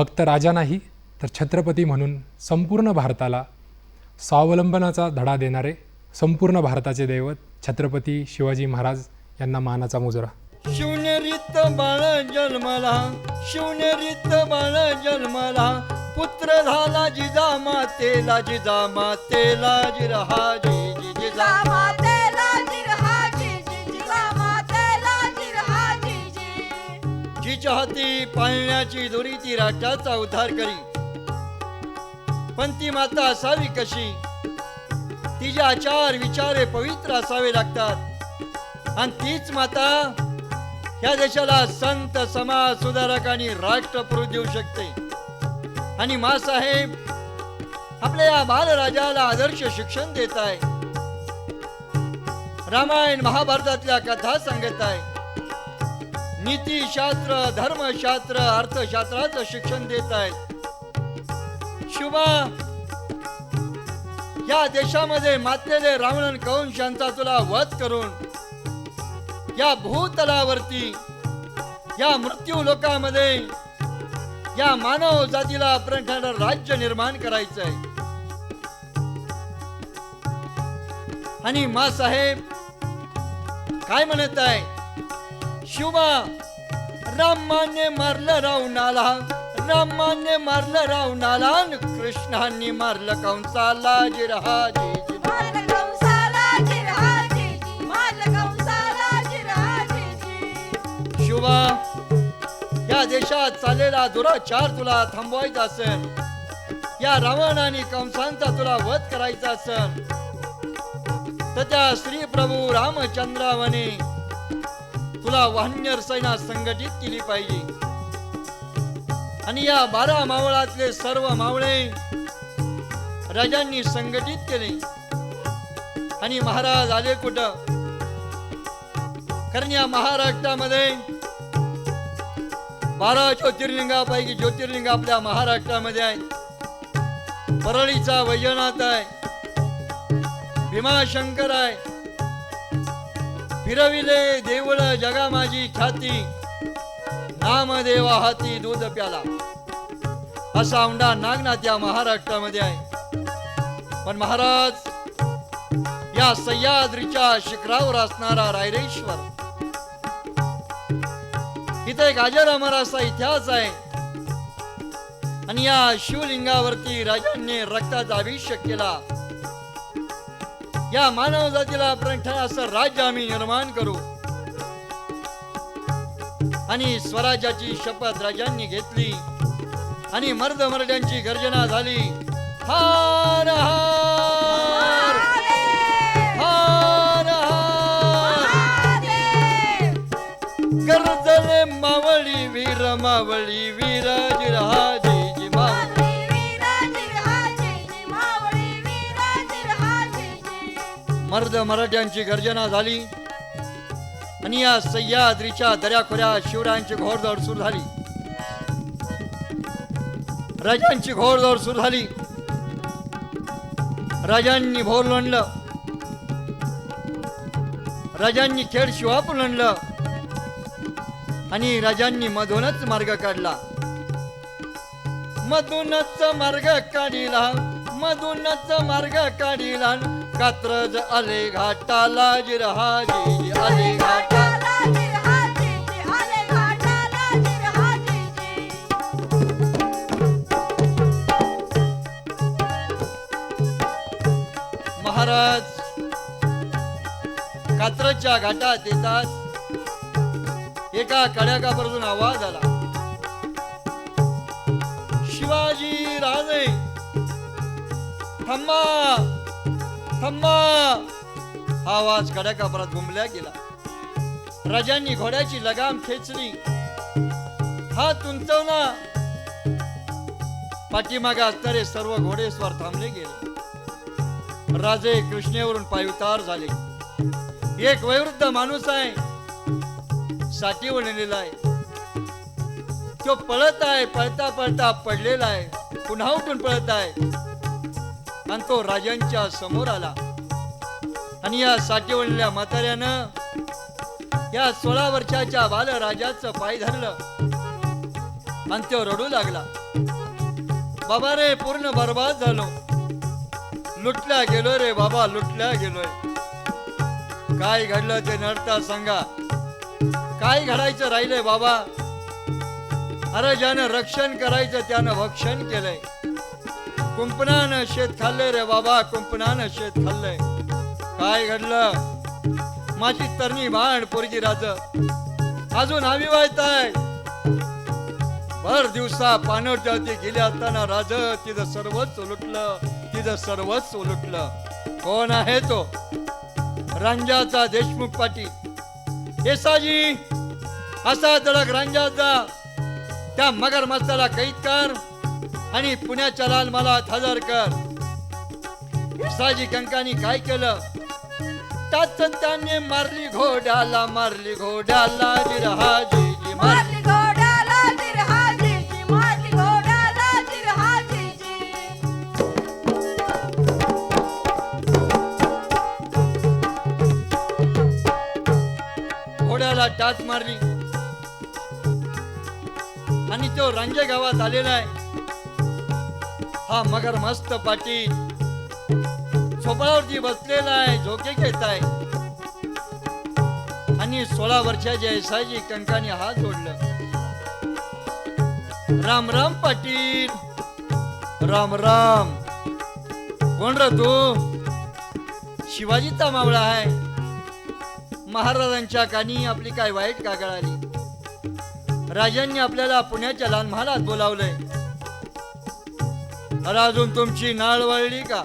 फक्त राजा नाही तर छत्रपती म्हणून संपूर्ण भारताला स्वावलंबनाचा धडा देणारे संपूर्ण भारताचे दैवत छत्रपती शिवाजी महाराज यांना मानाचा मुजरा. शिवनेरीत बाळ जन्मला, शिवनेरीत बाळ जन्मला, पुत्र झाला जिजामातेला, जिजामातेला जिरहाजी जिजामातेला जिरहाजी जिजामातेला जिरहाजी. जिच्या हाती पाळण्याची दोरी ती राष्ट्राचा उद्धार करी, पण ती माता असावी कशी? तिचे आचार विचारे पवित्र असावे लागतात, आणि तीच माता या देशाला संत, समाज सुधारक आणि राष्ट्रपुरुष देऊ शकते. आणि मासाहेब आपल्या या बालराजाला आदर्श शिक्षण देत आहे, रामायण महाभारतातल्या कथा सांगत आहे, नीतीशास्त्र, धर्मशास्त्र, अर्थशास्त्राचं शिक्षण देत आहेत. शुभा, या देशामध्ये मातलेले रावण कंसांचा तुला वध करून या भूतलावरती, या मृत्यू लोकामध्ये या मानव जातीला अपरणारं राज्य निर्माण करायचं आहे. आणि मासाहेब काय म्हणत आहे? शिवबा, रामाने मारलं रावणाला, रामाने मारलं रावणाला, कृष्णाने मारलं कंसाला जिरहाजी. मारलं कंसाला जिरहाजी, मारलं कंसाला जिरहाजी. शिवा, या देशात चाललेला दुराचार तुला थांबवायचा असेल, या रावण आणि कंसांचा तुला वध करायचा असेल, तर त्या श्री प्रभू रामचंद्रावने तुला वानर सेना संघटित केली पाहिजे. आणि या 12 मावळातले सर्व मावळे राजांनी संघटित केले. आणि महाराज आले कुठं? कारण या महाराष्ट्रामध्ये 12 ज्योतिर्लिंगापैकी ज्योतिर्लिंग आपल्या महाराष्ट्रामध्ये आहे. परळीचा वैजनाथ आहे, भीमाशंकर आहे, फिरविले देऊळ जगा माझी ख्याती, नामदेवा हाती दूध प्याला, असा औंढा नागनाथ या महाराष्ट्रामध्ये आहे. पण महाराज, या सह्याद्रीच्या शिखरावर असणारा रायरेश्वर, इथे एक अजर अमर असा इतिहास आहे. आणि या शिवलिंगावरती राजांनी रक्ताचा अभिषेक केला. या मानव जातीला प्रणठण असं राज्य आम्ही निर्माण करू. आणि स्वराज्याची शपथ राजांनी घेतली. आणि मर्द मर्द्यांची गर्जना झाली. हार हार हार हार, गर्जले मावळी वीर, मावळी वीर जिरहाजी जी मावळी. मर्द मराठ्यांची गर्जना झाली. आणि या सह्याद्रीच्या दऱ्याखोऱ्या शिवरायांची घोडदौड सुरू झाली. राजांची घोडदौड सुरू झाली. राजांनी भोर लोणलं, राजांनी खेड शिवापूर आणलं. आणि राजांनी मधूनच मार्ग काढला. मधूनच मार्ग काढिला, मधूनच मार्ग काढिला, कात्रज आले घाटाला जिरहाजी, आले घाटाला जिरहाजी, आले घाटाला जिरहाजी. महाराज कात्रजच्या घाटात येतात. एका कड्याकापासून आवाज आला, शिवाजी राजे थांबा थांबा. हा आवाज कड्याकापरात घुमल्या गेला. राजांनी घोड्याची लगाम खेचली, हात उंचवला. पाठीमागे असणारे सर्व घोडेस्वार थांबले गेले. राजे कृष्णेवरून पायउतार झाले. एक वयोवृद्ध माणूस आहे, साठी वळलेला आहे. तो पळत आहे, पळता पळता पडलेला आहे, पुन्हा उठून पळत आहे. आणि तो राजांच्या समोर आला. आणि या साठी वळलेल्या म्हाताऱ्यानं या 16 वर्षाच्या बालराजाचं पाय धरलं. आणि तो रडू लागला. बाबा रे, पूर्ण बर्बाद झालो, लुटल्या गेलो रे बाबा, लुटल्या गेलोय. काय घडलं ते नडता सांगा. काय घडायचं राहिलंय बाबा? अरे ज्यानं रक्षण करायचं त्यानं भक्षण केलंय. कुंपणानं शेत खाल्लंय रे बाबा, कुंपणानं शेत खाल्लंय. काय घडलं? माझी तरणी भांड पोरगी राज अजून अविवाहिताय. भर दिवसा पानवट्यावरती गेले असताना राज तिचं सर्वच लुटलं, तिचं सर्वच लुटलं. कोण आहे तो? रांजाचा देशमुख पाटील. येसाजी असा धडक रांजाचा त्या मगर मस्ताला कैद कर आणि पुण्याच्या लाल मला हजर कर. येसाजी कंकानी काय केलं? त्याच त्याने मारली घोड्याला, मारली घोड्याला जिरहाजी जी मारली. मारली घोड्याला जिरहाजीची, मारली घोड्याला जिरहाजीची. घोड्याला टाच मारली आणि तो रांजे गावात आलेला आहे. हा मगर मस्त पाटील झोपाळावरती बसलेला आहे, झोके घेत आहे आणि 16 वर्षाच्या येसाजी कंकाने हात जोडलं. राम राम पाटील, राम राम. कोण रे तू? शिवाजीचा मावळा आहे. महाराजांच्या कानी आपली काय वाईट का कळाली? राजांनी आपल्याला पुण्याच्या लाल महालात बोलावलंय. अरे अजून तुमची नाळ वळली का?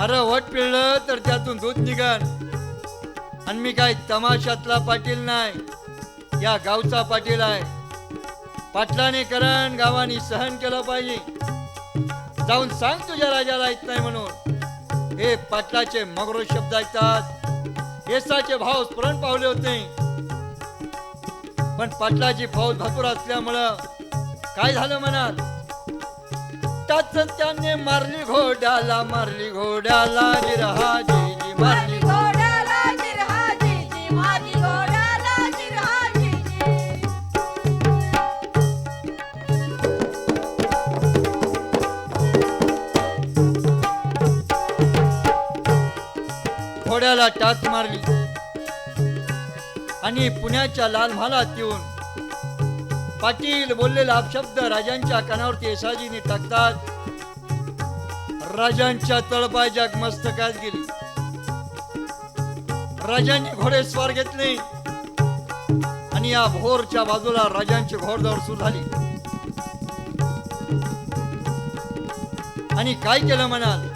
अरे वट पिळलं तर त्यातून दूध निघाल. आणि मी काय तमाशातला पाटील नाही, या गावचा पाटील आहे. पाटलाने करण गावानी सहन केलं पाहिजे. जाऊन सांग तुझ्या राजाला येत नाही म्हणून. हे पाटलाचे मगरो शब्द ऐकतात. येसाचे भाव स्मरण पावले होते, पण पाटलाची फौज भरपूर असल्यामुळं काय झालं म्हणाल? त्याच त्याने मारली घोड्याला, मारली घोड्याला जिरहाजी जी मारली. मारली घोड्याला जिरहाजीची, मारली घोड्याला जिरहाजीची. घोड्याला टाच मारली आणि पुण्याच्या लाल महालात येऊन पाटील बोललेला अपशब्द राजांच्या कानावरती येसाजीने टाकतात. राजांच्या तळपायच्या मस्तकात गेली. राजांनी घोडेस्वार घेतले आणि या भोरच्या बाजूला राजांची घोडदौड सुरू झाली. आणि काय केलं म्हणाल?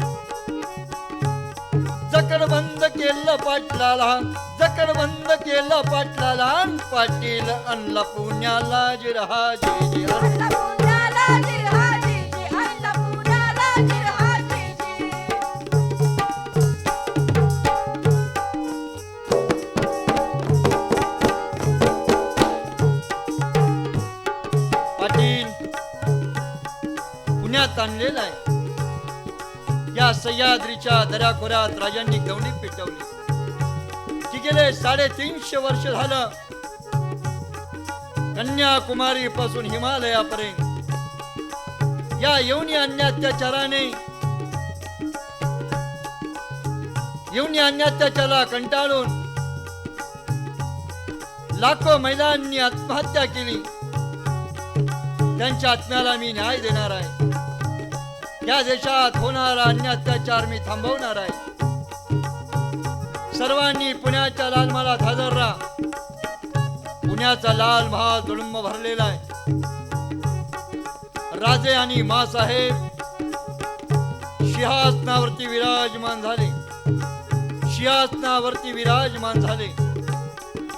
जकड बंद केलं पाटलाला, जकड बंद केलं पाटलाला, अन पाटील आणला पुण्याला जिरहाजी जी. आणला पुण्याला जिरहाजीची, आणला पुण्याला जिरहाजीची. पाटील पुण्यात आणलेला आहे. या सह्याद्रीच्या दऱ्याखोऱ्यात राजांनी गवणी पेटवली की गेले 350 वर्ष झालं कन्याकुमारी पासून हिमालयापर्यंत या यवनी अन्यात्याचाराने यवनी अन्यात्याचाराला कंटाळून लाखो महिलांनी आत्महत्या केली. त्यांच्या आत्म्याला मी न्याय देणार आहे. या देशात होणारा अन्य अत्याचार मी थांबवणार आहे. सर्वांनी पुण्याच्या लाल महालात हजर राहा. पुण्याचा लाल महाल तुडुंब भरलेला आहे. राजे आणि मासाहेब सिंहासनावरती विराजमान झाले, सिंहासनावरती विराजमान झाले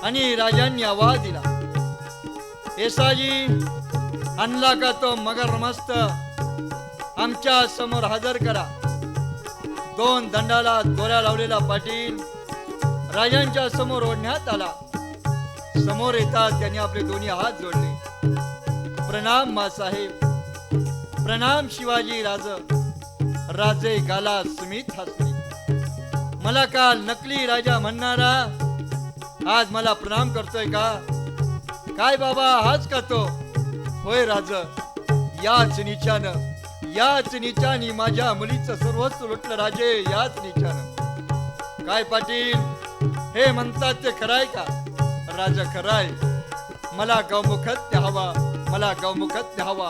आणि राजांनी आवाज दिला, येसाजी आणला का तो मगर मस्त आमच्या समोर हजर करा. 2 दंडाला दोऱ्या लावलेला पाटील राजांच्या समोर ओढण्यात आला. समोर येतात त्यांनी आपले दोन्ही हात जोडले. प्रणाम मासाहेब, प्रणाम शिवाजी राज. राजे गाला स्मित हसले. मला काल नकली राजा म्हणणारा आज मला प्रणाम करतोय का? काय बाबा हाच का तो? होय राज, याच नीचानी माझ्या मुलीचं सर्वस्व लुटलं राजे, याच नीचानं. काय पाटील, हे म्हणतात ते खराय का? राजा खराय, मला गौमुखत्य हवा, मला गौमुखत्य हवा.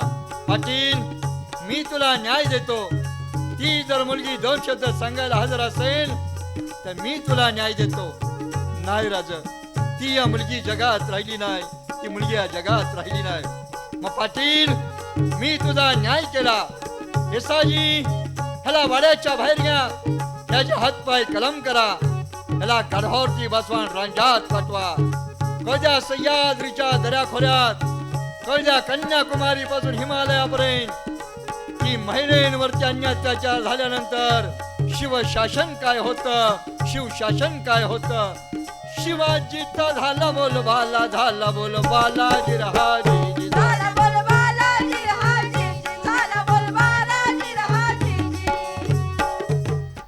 पाटील, मी तुला न्याय देतो. ती जर मुलगी 2 शब्द सांगायला हजर असेल तर मी तुला न्याय देतो. नाही राजा, ती या मुलगी जगात राहिली नाही, ती मुलगी या जगात राहिली नाही. मग पाटील, मी तुझा न्याय केला. येसाजी, ह्याला वाड्याच्या बाहेर घ्या, त्याचे हातपाय कलम करा, ह्याला गाढवावरती बसवान रांजात पाठवा. कळद्या सह्याद्रीच्या दऱ्याखोऱ्यात, कळद्या कन्याकुमारी पासून हिमालयापर्यंत की महिलांवरती अन्य अत्याचार झाल्यानंतर शिवशासन काय होतं, शिवशासन काय होतं. शिवाजीचा झाला बोलबाला, झाला बोलबाला जिरहाजी.